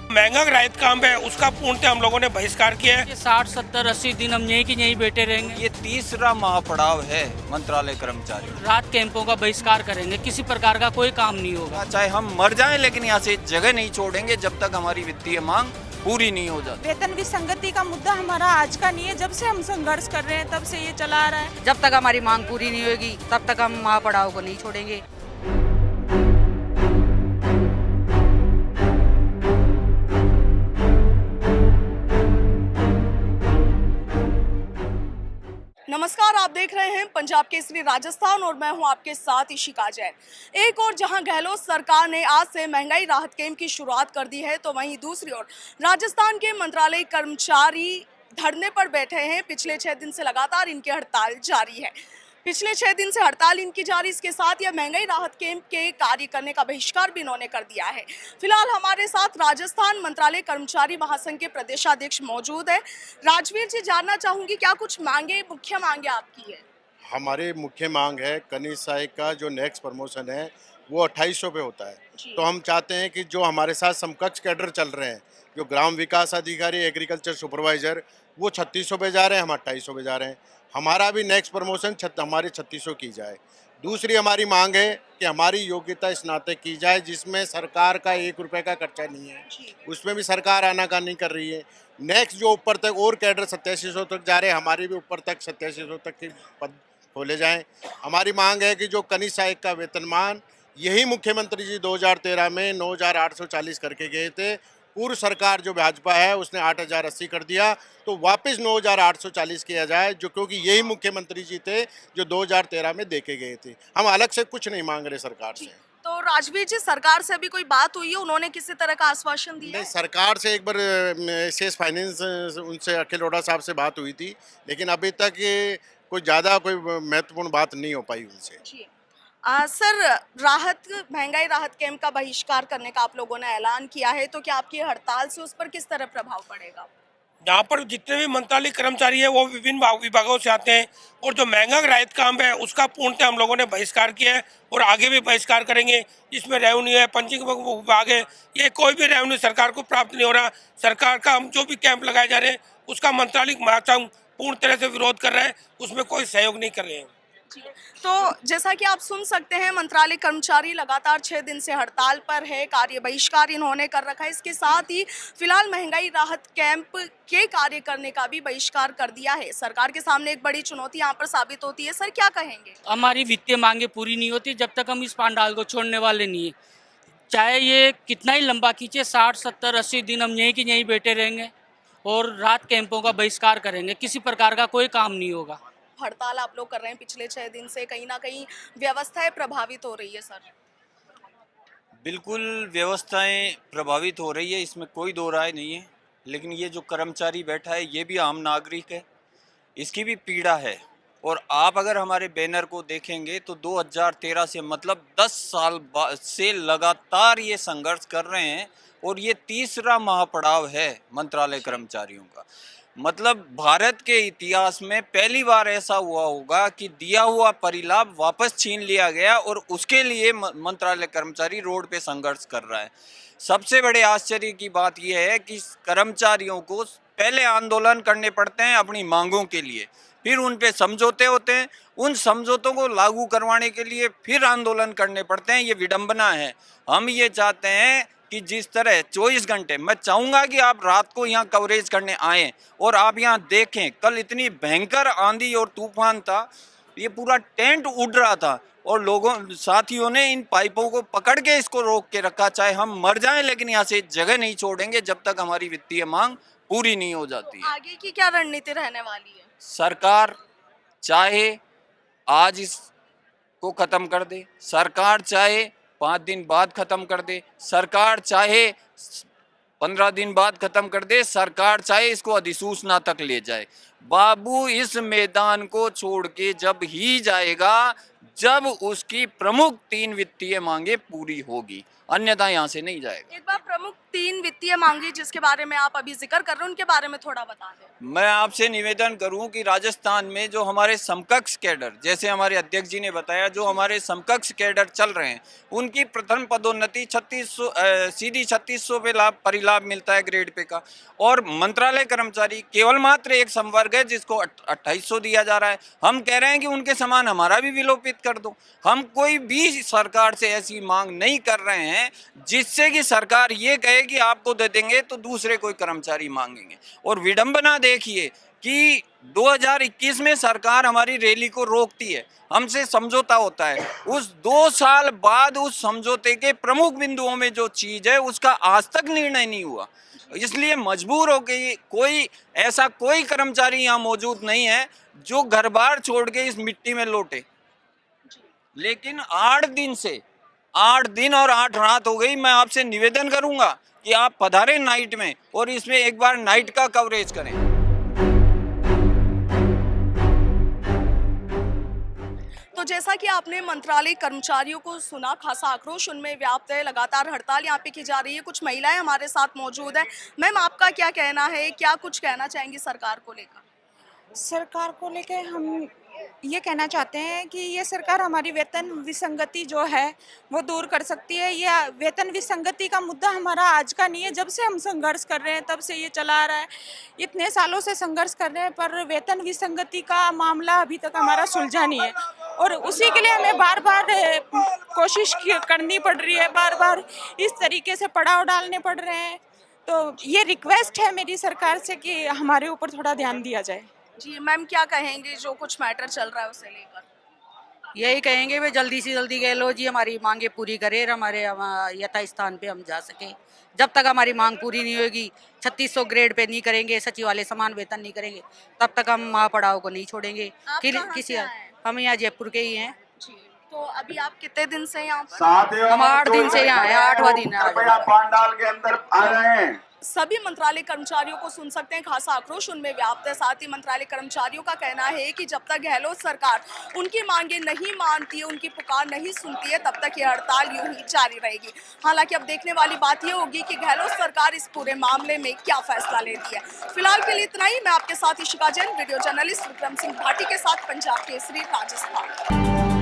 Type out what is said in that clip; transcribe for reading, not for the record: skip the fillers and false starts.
महंगा राहत काम है उसका पूर्णतः हम लोगों ने बहिष्कार किया है। 60, 70, 80 दिन हम यहीं की यहीं बैठे रहेंगे। ये तीसरा महापड़ाव है मंत्रालय कर्मचारियों रात कैंपों का बहिष्कार करेंगे, किसी प्रकार का कोई काम नहीं होगा। का। चाहे हम मर जाएं लेकिन यहाँ से जगह नहीं छोड़ेंगे जब तक हमारी वित्तीय मांग पूरी नहीं हो जाती। वेतन विसंगति का मुद्दा हमारा आज का नहीं है, जब से हम संघर्ष कर रहे हैं तब से ये चला आ रहा है। जब तक हमारी मांग पूरी नहीं होगी तब तक हम महापड़ाव को नहीं छोड़ेंगे। नमस्कार, आप देख रहे हैं पंजाब केसरी राजस्थान और मैं हूं आपके साथ इशिका जैन। एक और जहां गहलोत सरकार ने आज से महंगाई राहत कैंप की शुरुआत कर दी है, तो वहीं दूसरी ओर राजस्थान के मंत्रालय कर्मचारी धरने पर बैठे हैं। पिछले 6 दिन से लगातार इनकी हड़ताल जारी है। पिछले 6 दिन से हड़ताल इनकी जारी, इसके साथ यह महंगाई राहत कैंप के कार्य करने का बहिष्कार भी इन्होंने कर दिया है। फिलहाल हमारे साथ राजस्थान मंत्रालय कर्मचारी महासंघ के प्रदेशाध्यक्ष मौजूद है। राजवीर जी, जानना चाहूंगी क्या कुछ मांगे, मुख्य मांगे आपकी है? हमारे मुख्य मांग है कनिष्ठ सहायक का जो नेक्स्ट प्रमोशन है वो 2800 पे होता है। तो हम चाहते हैं कि जो हमारे साथ समकक्ष कैडर चल रहे हैं, जो ग्राम विकास अधिकारी, एग्रीकल्चर सुपरवाइजर, वो 3600 पे जा रहे हैं, हम 2800 पे जा रहे हैं। हमारा भी नेक्स्ट प्रमोशन हमारी 3600 की जाए। दूसरी हमारी मांग है कि हमारी योग्यता स्नातक की जाए, जिसमें सरकार का 1 रुपये का खर्चा नहीं है, उसमें भी सरकार आनाकानी कर रही है। नेक्स्ट जो ऊपर तक और कैडर 8700 तक जा रहे हैं, हमारी भी ऊपर तक 8700 तक के पद खोले जाएं। हमारी मांग है कि जो कनिष्ठ सहायक का वेतनमान, यही मुख्यमंत्री जी 2013 में 9840 करके गए थे। पूर्व सरकार जो भाजपा है उसने 8080 कर दिया, तो वापस 9840 किया जाए, जो क्योंकि यही मुख्यमंत्री जी थे जो 2013 में देके गए थे। हम अलग से कुछ नहीं मांग रहे सरकार से। तो राजवीर जी, सरकार से अभी कोई बात हुई है? उन्होंने किसी तरह का आश्वासन दिया नहीं, है? सरकार से एक बार एसएस फाइनेंस उनसे अखिल रोड़ा साहब से बात हुई थी, लेकिन अभी तक कोई ज़्यादा कोई महत्वपूर्ण बात नहीं हो पाई उनसे। सर, महंगाई राहत कैंप का बहिष्कार करने का आप लोगों ने ऐलान किया है, तो क्या आपकी हड़ताल से उस पर किस तरह प्रभाव पड़ेगा? यहाँ पर जितने भी मंत्रालय कर्मचारी है वो विभिन्न विभागों से आते हैं और जो महंगा राहत काम है उसका पूर्णतः हम लोगों ने बहिष्कार किया है और आगे भी बहिष्कार करेंगे। जिसमें रेवेन्यू है, पंचिंग विभाग है, ये कोई भी रेवेन्यू सरकार को प्राप्त नहीं हो रहा। सरकार का हम जो भी कैंप लगाए जा रहे हैं उसका मंत्रालय महासंघ पूर्ण तरह से विरोध कर रहा है, उसमें कोई सहयोग नहीं कर रहे हैं। तो जैसा कि आप सुन सकते हैं, मंत्रालय कर्मचारी लगातार 6 दिन से हड़ताल पर है, कार्य बहिष्कार इन्होंने कर रखा है। इसके साथ ही फिलहाल महंगाई राहत कैंप के कार्य करने का भी बहिष्कार कर दिया है। सरकार के सामने एक बड़ी चुनौती यहाँ पर साबित होती है। सर, क्या कहेंगे? हमारी वित्तीय मांगे पूरी नहीं होती जब तक हम इस पांडाल को छोड़ने वाले नहीं है। चाहे ये कितना ही लंबा खींचे, 60, 70, 80 दिन हम यहीं की यहीं बैठे रहेंगे और रात कैंपों का बहिष्कार करेंगे, किसी प्रकार का कोई काम नहीं होगा। हड़ताल आप लोग कर रहे हैं पिछले 6 दिन से, कहीं ना कहीं व्यवस्थाएं प्रभावित हो रही है सर? बिल्कुल व्यवस्थाएं प्रभावित हो रही है, इसमें कोई दो राय नहीं है। लेकिन ये जो कर्मचारी बैठा है ये भी आम नागरिक है, इसकी भी पीड़ा है। और आप अगर हमारे बैनर को देखेंगे तो 2013 से मतलब 10 साल से लगातार ये संघर्ष कर रहे हैं और ये तीसरा महापड़ाव है मंत्रालय कर्मचारियों का। मतलब भारत के इतिहास में पहली बार ऐसा हुआ होगा कि दिया हुआ परिलाभ वापस छीन लिया गया और उसके लिए मंत्रालय कर्मचारी रोड पे संघर्ष कर रहा है। सबसे बड़े आश्चर्य की बात यह है कि कर्मचारियों को पहले आंदोलन करने पड़ते हैं अपनी मांगों के लिए, फिर उन पे समझौते होते हैं, उन समझौतों को लागू करवाने के लिए फिर आंदोलन करने पड़ते हैं। ये विडंबना है। हम ये चाहते हैं कि जिस तरह 24 घंटे, मैं चाहूँगा कि आप रात को यहाँ कवरेज करने आएँ और आप यहाँ देखें, कल इतनी भयंकर आंधी और तूफान था, ये पूरा टेंट उड़ रहा था और लोगों साथियों ने इन पाइपों को पकड़ के इसको रोक के रखा। चाहे हम मर जाएं लेकिन यहाँ से जगह नहीं छोड़ेंगे जब तक हमारी वित्तीय मांग पूरी नहीं हो जाती है। आगे की क्या रणनीति रहने वाली है? सरकार चाहे आज इसको खत्म कर दे, सरकार चाहे 5 दिन बाद खत्म कर दे, सरकार चाहे 15 दिन बाद खत्म कर दे, सरकार चाहे इसको अधिसूचना तक ले जाए, बाबू इस मैदान को छोड़ के जब ही जाएगा जब उसकी प्रमुख 3 वित्तीय मांगे पूरी होगी, अन्यथा यहाँ से नहीं जाएगा। एक बार प्रमुख तीन वित्तीय मांगी जिसके बारे में आप अभी जिक्र कर रहे हैं, उनके बारे में थोड़ा बता दें। मैं आपसे निवेदन करूं कि राजस्थान में जो हमारे समकक्ष कैडर, जैसे हमारे अध्यक्ष जी ने बताया, जो हमारे समकक्ष कैडर चल रहे हैं उनकी प्रथम पदोन्नति 3600 सीधी 3600 पे लाभ परिलाभ मिलता है ग्रेड पे का। और मंत्रालय कर्मचारी केवल मात्र एक संवर्ग है जिसको 2800 दिया जा रहा है। हम कह रहे हैं कि उनके समान हमारा भी विलोपित कर दो। हम कोई भी सरकार से ऐसी मांग नहीं कर रहे हैं जिससे कि सरकार ये कहे कि आपको दे देंगे तो दूसरे कोई कर्मचारी मांगेंगे। और विडंबना देखिए कि 2021 में सरकार हमारी रैली को रोकती है, हमसे समझौता होता है, उस 2 साल बाद उस समझौते के प्रमुख बिंदुओं में जो चीज है उसका आज तक निर्णय नहीं हुआ। इसलिए मजबूर हो गई, कोई ऐसा कोई कर्मचारी यहाँ मौजूद नहीं है जो घर बार छोड़ के इस मिट्टी में लौटे। लेकिन 8 दिन और 8 रात हो गई। मैं आपसे निवेदन करूंगा कि आप पधारें नाइट में और इसमें एक बार नाइट का कवरेज करें। तो जैसा कि आपने मंत्रालय कर्मचारियों को सुना, खासा आक्रोश उनमें व्याप्त है, लगातार हड़ताल यहाँ पे की जा रही है। कुछ महिलाएं हमारे साथ मौजूद हैं। मैम, आपका क्या कहना है, क्या कुछ कहना चाहेंगी सरकार को लेकर? सरकार को लेके हम ये कहना चाहते हैं कि ये सरकार हमारी वेतन विसंगति जो है वो दूर कर सकती है। ये वेतन विसंगति का मुद्दा हमारा आज का नहीं है, जब से हम संघर्ष कर रहे हैं तब से ये चला आ रहा है। इतने सालों से संघर्ष कर रहे हैं पर वेतन विसंगति का मामला अभी तक हमारा सुलझा नहीं है और उसी के लिए हमें बार बार कोशिश करनी पड़ रही है, बार बार इस तरीके से पड़ाव डालने पड़ रहे हैं। तो ये रिक्वेस्ट है मेरी सरकार से कि हमारे ऊपर थोड़ा ध्यान दिया जाए। जी मैम, क्या कहेंगे जो कुछ मैटर चल रहा है उसे लेकर? यही कहेंगे वे जल्दी से जल्दी गहलोत जी हमारी मांगे पूरी करे और हमारे यथास्थान पे हम जा सके। जब तक हमारी मांग पूरी नहीं होगी, 3600 ग्रेड पे नहीं करेंगे, सचिवालय समान वेतन नहीं करेंगे, तब तक हम महापड़ाव को नहीं छोड़ेंगे। आप कहाँ किसी से आए? हम यहाँ जयपुर के ही हैं। जी, तो अभी आप कितने दिन से यहाँ पर? हम 8 दिन से यहाँ है, 8वां दिन है आज। पंडाल के अंदर आ रहे हैं। सभी मंत्रालय कर्मचारियों को सुन सकते हैं, खासा आक्रोश उनमें व्याप्त है। साथ ही मंत्रालय कर्मचारियों का कहना है कि जब तक गहलोत सरकार उनकी मांगे नहीं मानती है, उनकी पुकार नहीं सुनती है, तब तक ये हड़ताल यूं ही जारी रहेगी। हालांकि अब देखने वाली बात ये होगी कि गहलोत सरकार इस पूरे मामले में क्या फैसला लेती है। फिलहाल के लिए इतना ही। मैं आपके साथ इशिका जैन, वीडियो जर्नलिस्ट विक्रम सिंह भाटी के साथ, पंजाब केसरी, राजस्थान।